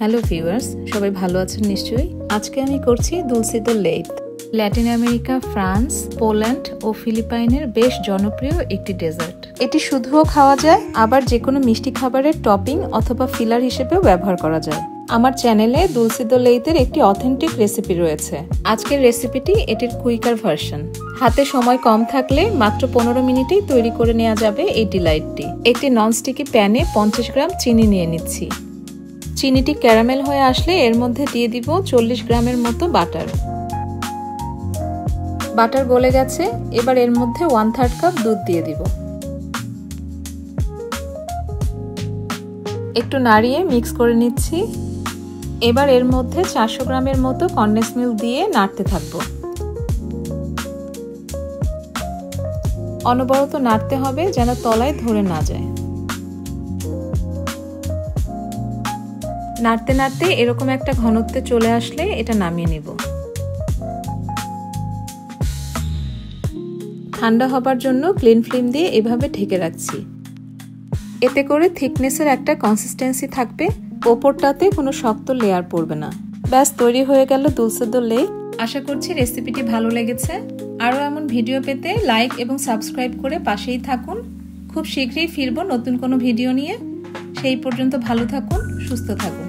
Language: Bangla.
হ্যালো ভিউয়ার্স, সবাই ভালো আছেন নিশ্চয়ই। আজকে আমি করছি দুলসিদো লেইত। ল্যাটিন আমেরিকা, ফ্রান্স, পোল্যান্ড ও ফিলিপাইনের বেশ জনপ্রিয় একটি ডেজার্ট। এটি শুধুও খাওয়া যায়, আবার যে কোনো মিষ্টি খাবারের টপিং অথবা ফিলার হিসেবেও ব্যবহার করা যায়। আমার চ্যানেলে দুলসিদো লেইতের একটি অথেন্টিক রেসিপি রয়েছে। আজকের রেসিপিটি এটির কুইকার ভার্সন। হাতে সময় কম থাকলে মাত্র 15 মিনিটেই তৈরি করে নেওয়া যাবে এই ডিলাইটটি। একটি ননস্টিকি প্যানে 50 গ্রাম চিনি নিয়ে নিচ্ছি। চিনিটি ক্যারামেল হয়ে আসলে এর মধ্যে দিয়ে দিব 40 গ্রামের মতো বাটার। বাটার গলে গেছে, এবার এর মধ্যে 1/3 কাপ দুধ দিয়ে দিব। একটু নাড়িয়ে মিক্স করে নিচ্ছি। এবার এর মধ্যে 400 গ্রামের মতো কনডেন্স মিল্ক দিয়ে নাড়তে থাকবো। অনবরত নাড়তে হবে যেন তলায় ধরে না যায়। নাড়তে নাড়তে এরকম একটা ঘনত্বে চলে আসলে এটা নামিয়ে নিব। ঠান্ডা হবার জন্য ক্লিন ফ্লেম দিয়ে এভাবে ঢেকে রাখছি। এতে করে থিকনেসের একটা কনসিস্টেন্সি থাকবে, ওপরটাতে কোনো শক্ত লেয়ার পড়বে না। ব্যাস তৈরি হয়ে গেল দুলসিদো লেইত। আশা করছি রেসিপিটি ভালো লেগেছে। আরও এমন ভিডিও পেতে লাইক এবং সাবস্ক্রাইব করে পাশেই থাকুন। খুব শীঘ্রই ফিরবো নতুন কোনো ভিডিও নিয়ে। সেই পর্যন্ত ভালো থাকুন, সুস্থ থাকুন।